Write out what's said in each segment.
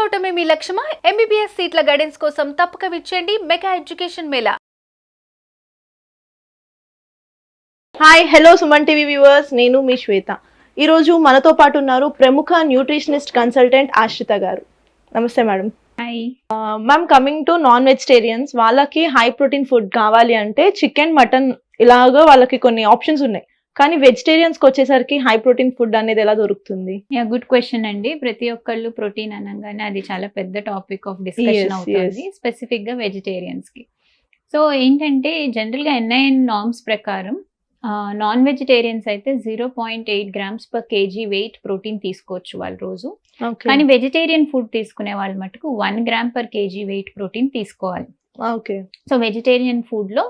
అవటమే మీ లక్ష్యమా? MBBS సీట్ల guidance కోసం తప్పక విచ్చేయండి మెగా ఎడ్యుకేషన్ మేళా. Hi hello Suman TV viewers, నేను మీ శ్వేత. ఈరోజు మనతో పాటు ఉన్నారు ప్రముఖ న్యూట్రిషనిస్ట్ కన్సల్టెంట్ ఆశ్రిత గారు. నమస్తే madam. Hi ma'am, coming to non vegetarians, వాళ్ళకి హై ప్రోటీన్ ఫుడ్ కావాలి అంటే చికెన్, మటన్ ఇలాగా వాళ్ళకి కొన్ని ఆప్షన్స్ ఉన్నాయి. కానీ వెజిటేరియన్స్కి వచ్చేసరికి హై ప్రోటీన్ ఫుడ్ అనేది ఎలా దొరుకుతుంది? గుడ్ క్వశ్చన్ అండి. ప్రతి ఒక్కళ్ళు ప్రోటీన్ అనగానే అది చాలా పెద్ద టాపిక్ ఆఫ్ డిస్కషన్ అవుతుంది, స్పెసిఫిక్ గా వెజిటేరియన్స్ కి. సో ఏంటంటే జనరల్ గా ఎన్ఐఎన్ నార్మ్స్ ప్రకారం నాన్ వెజిటేరియన్స్ అయితే 0.8 grams per kg weight protein తీసుకోవచ్చు వాళ్ళు రోజు. కానీ వెజిటేరియన్ ఫుడ్ తీసుకునే వాళ్ళు మటుకు 1 gram per kg weight protein తీసుకోవాలి. సో వెజిటేరియన్ ఫుడ్ లో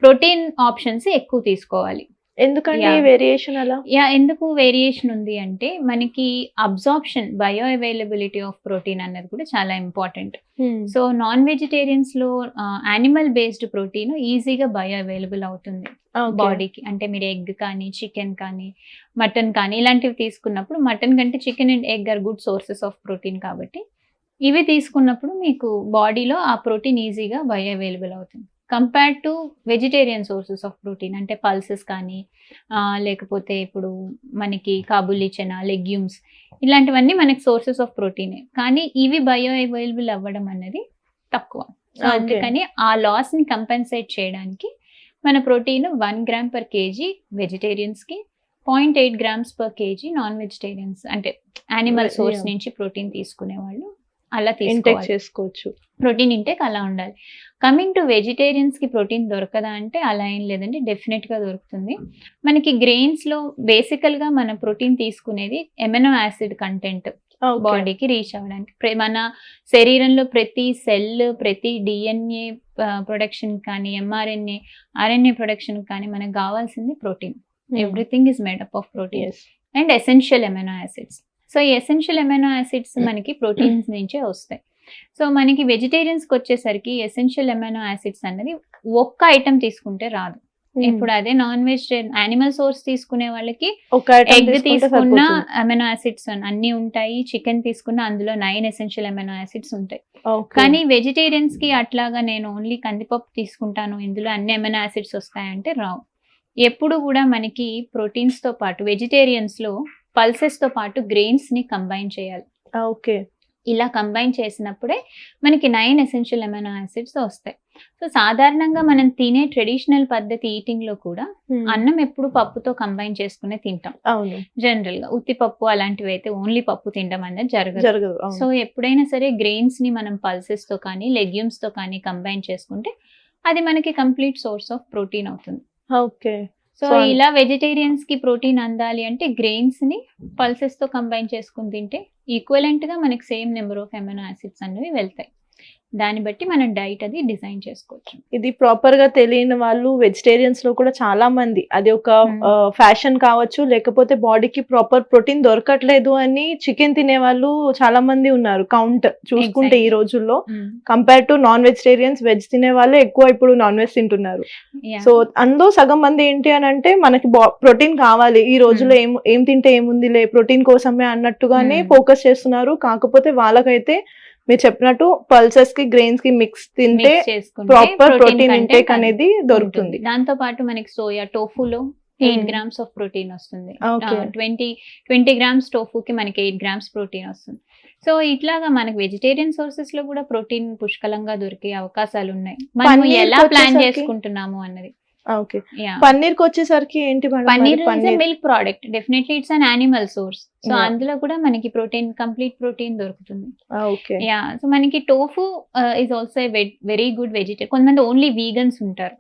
ప్రోటీన్ ఆప్షన్స్ ఎక్కువ తీసుకోవాలి. ఎందుకంటే వేరియేషన్ అలా? ఎందుకు వేరియేషన్ ఉంది అంటే మనకి absorption, bio availability of protein అన్నది కూడా చాలా ఇంపార్టెంట్. సో నాన్ వెజిటేరియన్స్ లో యానిమల్ బేస్డ్ ప్రోటీన్ ఈజీగా బయో అవైలబుల్ అవుతుంది బాడీకి. అంటే మీరు ఎగ్ కానీ, చికెన్ కానీ, మటన్ కానీ ఇలాంటివి తీసుకున్నప్పుడు, మటన్ కంటే chicken and egg or good sources of protein కాబట్టి ఇవి తీసుకున్నప్పుడు మీకు బాడీలో ఆ ప్రోటీన్ ఈజీగా బయో అవైలబుల్ అవుతుంది compare to vegetarian sources of protein. అంటే పల్సెస్ కానీ లేకపోతే ఇప్పుడు మనకి కాబూలీ చనా, లెగ్యూమ్స్ ఇలాంటివన్నీ మనకి సోర్సెస్ ఆఫ్ ప్రోటీనే. కానీ ఇవి బయో అవైలబుల్ అవ్వడం అనేది తక్కువ. సో అందుకని ఆ లాస్ ని కంపెన్సేట్ చేయడానికి మన protein 1 gram per kg vegetarians కి, 0.8 grams per kg non vegetarians, అంటే యానిమల్ సోర్స్ నుంచి ప్రోటీన్ తీసుకునే వాళ్ళు అలా చేసుకోవచ్చు. ప్రోటీన్ ఇంటేక్ అలా ఉండాలి. కమింగ్ టు వెజిటేరియన్స్ కి ప్రోటీన్ దొరకదా అంటే అలా ఏం లేదండి, డెఫినెట్ గా దొరుకుతుంది. మనకి గ్రెయిన్స్ లో బేసికల్ గా మన ప్రోటీన్ తీసుకునేది ఎమినో యాసిడ్ కంటెంట్ బాడీకి రీచ్ అవ్వడానికి. మన శరీరంలో ప్రతి సెల్, ప్రతి డిఎన్ఏ ప్రొడక్షన్ కానీ, ఎంఆర్ఎన్ఏ, ఆర్ఎన్ఏ ప్రొడక్షన్ కానీ మనకు కావాల్సింది protein. Everything is made up of protein and essential amino acids. So ఈ ఎసెన్షియల్ ఎమినో యాసిడ్స్ మనకి ప్రోటీన్స్ నుంచే వస్తాయి. సో మనకి వెజిటేరియన్స్కి వచ్చేసరికి ఎసెన్షియల్ ఎమినో యాసిడ్స్ అనేది ఒక్క ఐటమ్ తీసుకుంటే రాదు. ఇప్పుడు అదే నాన్ వెజిటేరియన్ యానిమల్ సోర్స్ తీసుకునే వాళ్ళకి ఎగ్ తీసుకున్న ఎమినో యాసిడ్స్ అన్ని ఉంటాయి, చికెన్ తీసుకున్న అందులో 9 ఎసెన్షియల్ ఎమినో యాసిడ్స్ ఉంటాయి. కానీ వెజిటేరియన్స్ కి అట్లాగా నేను ఓన్లీ కందిపప్పు తీసుకుంటాను ఇందులో అన్ని ఎమినో యాసిడ్స్ వస్తాయంటే రావు. ఎప్పుడు కూడా మనకి ప్రోటీన్స్ తో పాటు వెజిటేరియన్స్ లో పల్సెస్ తో పాటు గ్రెయిన్స్ ని కంబైన్ చేయాలి. ఇలా కంబైన్ చేసినప్పుడే మనకి 9 ఎసెన్షియల్ ఎమినో యాసిడ్స్ వస్తాయి. సో సాధారణంగా మనం తినే ట్రెడిషనల్ పద్ధతి ఈటింగ్ లో కూడా అన్నం ఎప్పుడు పప్పుతో కంబైన్ చేసుకునే తింటాం. జనరల్ గా ఉత్తిపప్పు అలాంటివి అయితే ఓన్లీ పప్పు తినడం అనేది జరగదు. సో ఎప్పుడైనా సరే గ్రెయిన్స్ ని మనం పల్సెస్ తో కానీ, లెగ్యూమ్స్ తో కానీ కంబైన్ చేసుకుంటే అది మనకి కంప్లీట్ సోర్స్ ఆఫ్ ప్రోటీన్ అవుతుంది. సో ఇలా వెజిటేరియన్స్ కి ప్రోటీన్ అందాలి అంటే గ్రెయిన్స్ ని పల్సెస్ తో కంబైన్ చేసుకుని తింటే ఈక్వలెంట్ గా మనకి same number of amino acids అనేవి వెళ్తాయి. దాన్ని బట్టి మనం డైట్ అది డిజైన్ చేసుకోవచ్చు. ఇది ప్రాపర్ గా తెలియని వాళ్ళు వెజిటేరియన్స్ లో కూడా చాలా మంది, అది ఒక ఫ్యాషన్ కావచ్చు, లేకపోతే బాడీకి ప్రాపర్ ప్రోటీన్ దొరకట్లేదు అని చికెన్ తినే వాళ్ళు చాలా మంది ఉన్నారు. కౌంట్ చూసుకుంటే ఈ రోజుల్లో compare to non vegetarians, veg తినే వాళ్ళే ఎక్కువ ఇప్పుడు నాన్ వెజ్ తింటున్నారు. సో అందులో సగం మంది ఏంటి అని అంటే మనకి ప్రోటీన్ కావాలి, ఈ రోజుల్లో ఏం తింటే ఏముందిలే ప్రోటీన్ కోసమే అన్నట్టుగానే ఫోకస్ చేస్తున్నారు. కాకపోతే వాళ్ళకైతే మీరు చెప్పినట్టు పల్సెస్ కి, గ్రెయిన్స్ కి మిక్స్ తింటే ప్రాపర్ ప్రోటీన్ ఇంటేక్ అనేది దొరుకుతుంది. దాంతో పాటు మనకి సోయా టోఫులో 8 grams ఆఫ్ ప్రోటీన్ వస్తుంది. 20 grams టోఫుకి మనకి 8 grams ప్రోటీన్ వస్తుంది. సో ఇట్లాగా మనకి వెజిటేరియన్ సోర్సెస్ లో కూడా ప్రోటీన్ పుష్కలంగా దొరికే అవకాశాలు ఉన్నాయి. మనం ఎలా ప్లాన్ చేసుకుంటున్నాము అన్నది. పన్నీర్ కి వచ్చేసరికి ఏంటి? Paneer milk product, definitely it's an animal source. So అందులో కూడా మనకి ప్రోటీన్, కంప్లీట్ ప్రోటీన్ దొరుకుతుంది. సో మనకి tofu is also very good vegetarian. కొంతమంది ఓన్లీ వీగన్స్ ఉంటారు,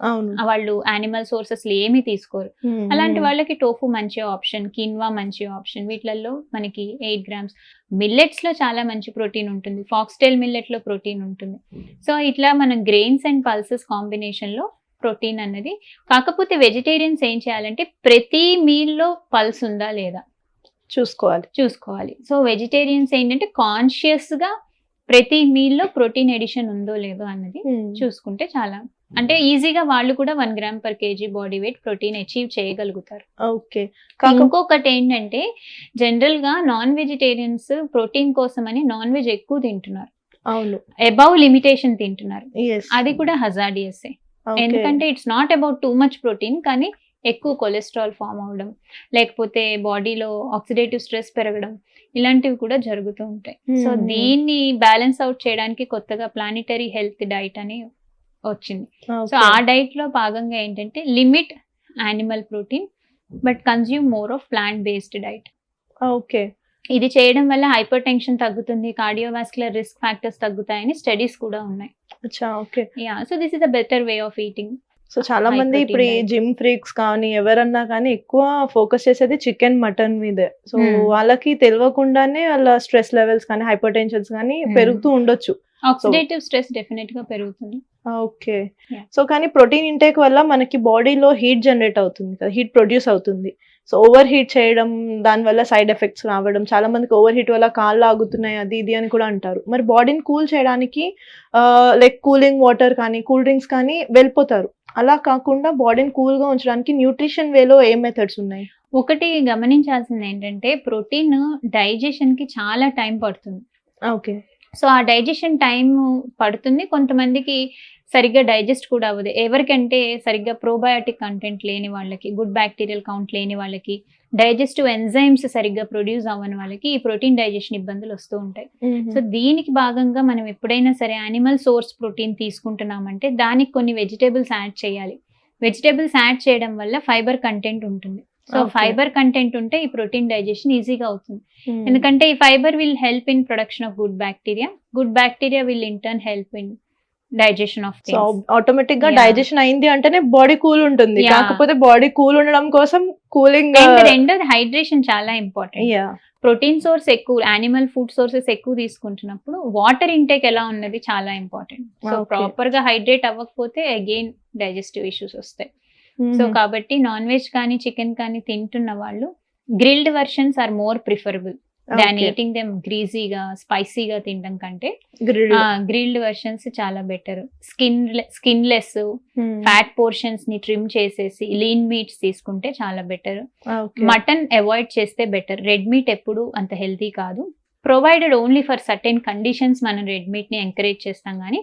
వాళ్ళు యానిమల్ సోర్సెస్ ఏమీ తీసుకోరు. అలాంటి వాళ్ళకి టోఫు మంచి ఆప్షన్, కిన్వా మంచి ఆప్షన్. వీటిలలో మనకి 8 grams. మిల్లెట్స్ లో చాలా మంచి ప్రోటీన్ ఉంటుంది, ఫాక్స్టైల్ మిల్లెట్ లో ప్రోటీన్ ఉంటుంది. సో ఇట్లా మనం గ్రెయిన్స్ అండ్ పల్సెస్ కాంబినేషన్ లో ప్రోటీన్ అన్నది. కాకపోతే వెజిటేరియన్స్ ఏం చేయాలంటే ప్రతి మీల్ లో పల్స్ ఉందా లేదా చూసుకోవాలి. సో వెజిటేరియన్స్ ఏంటంటే కాన్షియస్ గా ప్రతి మీల్లో ప్రోటీన్ ఎడిషన్ ఉందో లేదో అన్నది చూసుకుంటే చాలా, అంటే ఈజీగా వాళ్ళు కూడా 1 gram per KG body weight protein achieve చేయగలుగుతారు. ఓకే. ఇంకొకటి ఏంటంటే జనరల్ గా నాన్ వెజిటేరియన్స్ ప్రోటీన్ కోసం అని నాన్ వెజ్ ఎక్కువ తింటున్నారు, అవును, అబౌవ్ లిమిటేషన్ తింటున్నారు. yes, అది కూడా హజార్డియస్. okay. ఎందుకంటే it's not about too much protein, కానీ ఎక్కువ కొలెస్ట్రాల్ ఫామ్ అవడం, లేకపోతే బాడీలో ఆక్సిడేటివ్ స్ట్రెస్ పెరగడం, ఇలాంటివి కూడా జరుగుతూ ఉంటాయి. సో దీన్ని బ్యాలెన్స్ అవుట్ చేయడానికి కొత్తగా ప్లానిటరీ హెల్త్ డైట్ అని వచ్చింది. So Okay. ఆ డైట్ లో భాగంగా ఏంటంటే limit animal protein but consume more of plant based diet. Okay. ఇది చేయడం వల్ల హైపర్ టెన్షన్ తగ్గుతుంది, కార్డియోవాస్కులర్ రిస్క్ ఫ్యాక్టర్స్ తగ్గుతాయని స్టడీస్ కూడా ఉన్నాయి. అచ్చా, okay. So this is a better way of eating. So చాలా High మంది protein ఇప్పుడు ఈ diet. జిమ్ ఫ్రీక్స్ కానీ ఎవరన్నా కానీ ఎక్కువ ఫోకస్ చేసేది చికెన్ మటన్ మీదే. సో వాళ్ళకి తెలియకుండానే వాళ్ళ స్ట్రెస్ లెవెల్స్ కానీ హైపర్ టెన్షన్స్ కానీ పెరుగుతూ ఉండొచ్చు. ఆక్సిడేటివ్ స్ట్రెస్ డెఫినెట్ గా పెరుగుతుంది. ఓకే. Yeah. సో కానీ ప్రోటీన్ ఇంటేక్ వల్ల మనకి బాడీలో హీట్ జనరేట్ అవుతుంది కదా, హీట్ ప్రొడ్యూస్ అవుతుంది. సో ఓవర్ హీట్ చేయడం, దానివల్ల సైడ్ ఎఫెక్ట్స్ రావడం, చాలా మందికి ఓవర్ హీట్ వల్ల కాళ్ళు ఆగుతున్నాయి అది ఇది అని కూడా అంటారు. మరి బాడీని కూల్ చేయడానికి లైక్ కూలింగ్ వాటర్ కానీ కూల్ డ్రింక్స్ కానీ వెళ్ళిపోతారు. అలా కాకుండా బాడీని కూల్ గా ఉంచడానికి న్యూట్రిషన్ వేలో ఏ మెథడ్స్ ఉన్నాయి? ఒకటి గమనించాల్సింది ఏంటంటే ప్రోటీన్ డైజెషన్ కి చాలా టైం పడుతుంది. ఓకే. సో ఆ డైజెషన్ టైం పడుతుంది, కొంతమందికి సరిగ్గా డైజెస్ట్ కూడా అవ్వదు. ఎవరికంటే సరిగ్గా ప్రోబయాటిక్ కంటెంట్ లేని వాళ్ళకి, గుడ్ బ్యాక్టీరియల్ కౌంట్ లేని వాళ్ళకి, డైజెస్టివ్ ఎంజైమ్స్ సరిగ్గా ప్రొడ్యూస్ అవ్వని వాళ్ళకి ఈ ప్రోటీన్ డైజెషన్ ఇబ్బందులు వస్తూ ఉంటాయి. సో దీనికి భాగంగా మనం ఎప్పుడైనా సరే యానిమల్ సోర్స్ ప్రోటీన్ తీసుకుంటున్నామంటే దానికి కొన్ని వెజిటేబుల్స్ యాడ్ చేయాలి. వెజిటేబుల్స్ యాడ్ చేయడం వల్ల ఫైబర్ కంటెంట్ ఉంటుంది. So Okay. ఫైబర్ కంటెంట్ ఉంటే ఈ ప్రోటీన్ డైజెషన్ ఈజీగా అవుతుంది. ఎందుకంటే ఈ fibre will help in production of good bacteria will in turn help in digestion of so automatic గా Yeah. డైజెషన్ అయింది అంటేనే బాడీ కూల్ ఉంటుంది. Yeah. కాకపోతే బాడీ కూల్ ఉండడం కోసం కూలింగ్. రెండోది హైడ్రేషన్ చాలా ఇంపార్టెంట్. ప్రోటీన్ సోర్స్ ఎక్కువ, యానిమల్ ఫుడ్ సోర్సెస్ ఎక్కువ తీసుకుంటున్నప్పుడు వాటర్ ఇంటేక్ ఎలా ఉన్నది చాలా ఇంపార్టెంట్. So Okay. ప్రాపర్ గా హైడ్రేట్ అవ్వకపోతే అగైన్ డైజెస్టివ్ ఇష్యూస్ వస్తాయి. సో కాబట్టి నాన్ వెజ్ కానీ చికెన్ కానీ తింటున్న వాళ్ళు grilled versions are more preferable than eating them గ్రీజీగా స్పైసీగా తినడం కంటే గ్రిల్డ్ వర్షన్స్ చాలా బెటర్. స్కిన్లెస్ ఫ్యాట్ పోర్షన్స్ ని ట్రిమ్ చేసేసి లీన్ మీట్స్ తీసుకుంటే చాలా బెటర్. మటన్ అవాయిడ్ చేస్తే బెటర్. రెడ్ మీట్ ఎప్పుడు అంత హెల్తీ కాదు. Provided only for certain conditions మనం రెడ్ మీట్ ని ఎంకరేజ్ చేస్తాం, కానీ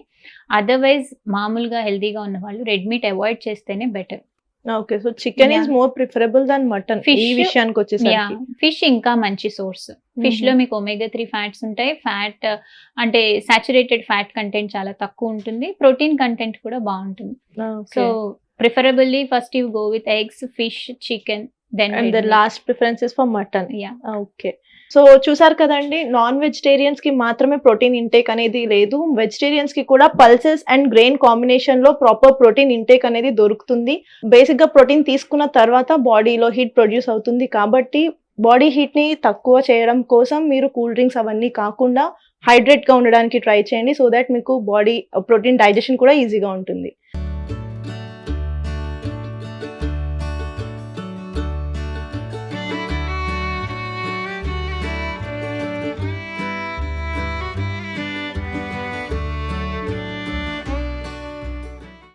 అదర్వైజ్ మామూలుగా హెల్తీగా ఉన్న వాళ్ళు రెడ్ మీట్ అవాయిడ్ చేస్తేనే better. Okay. So chicken is Yeah. More preferable than mutton Fish- ఈ విషయానికి వచ్చేసరికి. ఫిష్ ఇంకా మంచి సోర్స్. ఫిష్ లో మీకు ఒమేగా 3 ఫ్యాట్స్ ఉంటాయి. ఫ్యాట్ అంటే సాచురేటెడ్ ఫ్యాట్ కంటెంట్ చాలా తక్కువ ఉంటుంది. ప్రోటీన్ కంటెంట్ కూడా బాగుంటుంది. So preferably first you go with eggs, fish, chicken, then and the last preference is for mutton. Yeah. Okay. So చూసారు కదండి, నాన్ వెజిటేరియన్స్ కి మాత్రమే ప్రోటీన్ ఇంటేక్ అనేది లేదు, వెజిటేరియన్స్ కి కూడా పల్సెస్ అండ్ గ్రెయిన్ కాంబినేషన్ లో ప్రాపర్ ప్రోటీన్ ఇంటేక్ అనేది దొరుకుతుంది. బేసిక్ గా ప్రోటీన్ తీసుకున్న తర్వాత బాడీలో హీట్ ప్రొడ్యూస్ అవుతుంది కాబట్టి బాడీ హీట్ ని తక్కువ చేయడం కోసం మీరు కూల్ డ్రింక్స్ అవన్నీ కాకుండా హైడ్రేట్ గా ఉండడానికి ట్రై చేయండి. సో దట్ మీకు బాడీ ప్రోటీన్ డైజెషన్ కూడా ఈజీగా ఉంటుంది.